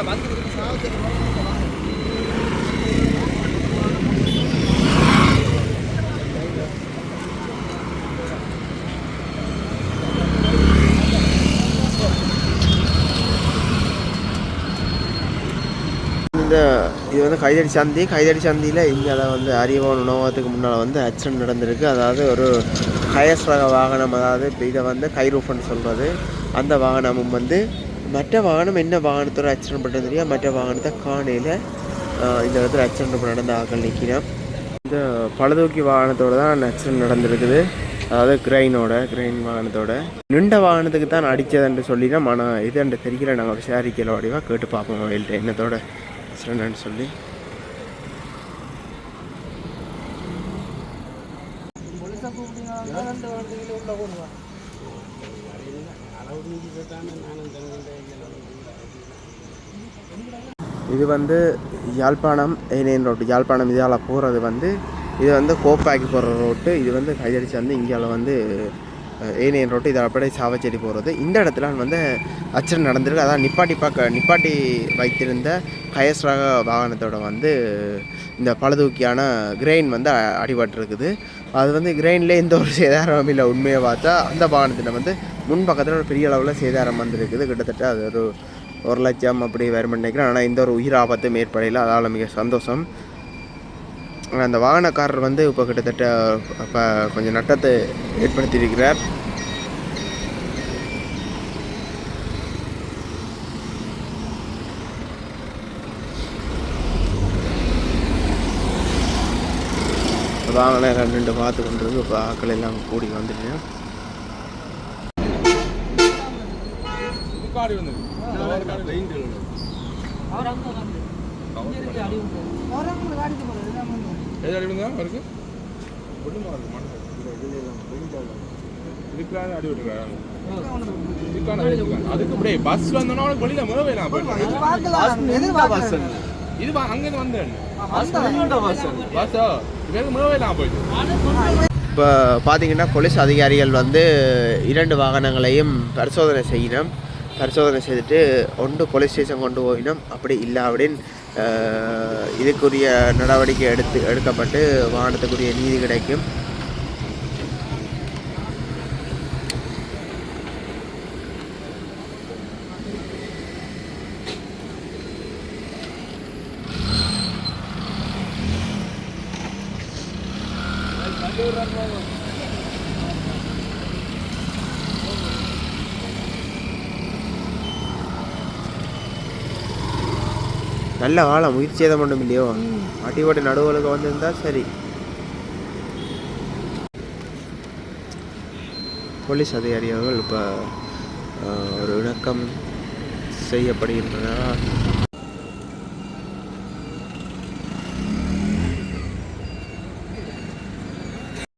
இது வந்து கைதடி சந்தியில் இங்கே அதை வந்து அறிவோன் உணவகத்துக்கு முன்னால் வந்து ஆக்சிடென்ட் நடந்திருக்கு. அதாவது ஒரு ஹயஸ் ரக வாகனம், அதாவது இப்போ இதை வந்து கைரூஃப்னு சொல்கிறது, அந்த வாகனமும் வந்து மற்ற வாகனம் என்ன வாகனத்தோட ஆக்சிடென்ட் பண்ணுறது தெரியாது, மற்ற வாகனத்தை காணையில் இந்த இடத்துல ஆக்சிடென்ட் நடந்த ஆக்கள் நிற்கிறோம். இந்த பழுதூக்கி வாகனத்தோடு தான் ஆக்சிடென்ட் நடந்திருக்குது. அதாவது கிரெயின் வாகனத்தோட நின்ற வாகனத்துக்கு தான் அடித்ததுன்னு சொல்லிடும். ஆனால் இது என்று தெரியல, நாங்கள் விசாரிக்கல வடிவாக கேட்டு பார்ப்போம் மொபைல்கிட்ட என்னத்தோட ஆக்சிடென்ட்னு சொல்லி. இது வந்து யாழ்ப்பாணம் ஏனையன் ரோட்டு, யாழ்ப்பாணம் இதால் போகிறது வந்து இது வந்து கோப்பாக்கி போகிற ரோட்டு. இது வந்து கையடிச்சு வந்து இங்கால வந்து ஏனையன் ரோட்டு, இதை அப்படியே சாவச்சேரி போகிறது. இந்த இடத்துல வந்து ஆக்சிடென்ட் நடந்திருக்கு. அதான் நிப்பாட்டி வைத்திருந்த கயஸ் ரக வாகனத்தோட வந்து இந்த பழுதூக்கியான கிரெயின் வந்து அடிபட்டிருக்குது. அது வந்து கிரெயின்லேயே எந்த ஒரு சேதாரமும் இல்லை. உண்மையை பார்த்தா அந்த வாகனத்தில் வந்து முன்பக்கத்தில் ஒரு பெரிய அளவில் சேதாரம் வந்துருக்குது. கிட்டத்தட்ட அது ஒரு 1 லட்சம் அப்படி வரும்னு நினைக்கிறேன். ஆனால் இந்த ஒரு உயிர் ஆபத்தும் ஏற்படையில், அதால் மிக சந்தோஷம். அந்த வாகனக்காரர் வந்து இப்போ கிட்டத்தட்ட இப்போ கொஞ்சம் நட்டத்தை ஏற்படுத்தியிருக்கிறார். வாகன 2 பார்த்து கொண்டிருக்கு. இப்போ ஆக்கள் எல்லாம் கூடி வந்துட்டு அதுக்கு பஸ் வந்தோன்னா வெளியில இது அங்கே வந்தேன். இப்போ பார்த்தீங்கன்னா போலீஸ் அதிகாரிகள் வந்து 2 வாகனங்களையும் பரிசோதனை செய்துட்டு ஒன்று போலீஸ் ஸ்டேஷன் கொண்டு போயினோம். அப்படி இல்லை அப்படின்னு இதுக்குரிய நடவடிக்கை எடுக்கப்பட்டு வாகனத்துக்குரிய நீதி கிடைக்கும். நல்ல காலம், உயிர் சேதம் ஒன்றும் இல்லையோ. அடிபட்டு நடுவுகளுக்கு வந்திருந்தா சரி. போலீஸ் அதிகாரிகள் இப்போ ஒரு இணக்கம் செய்யப்படுகின்றன.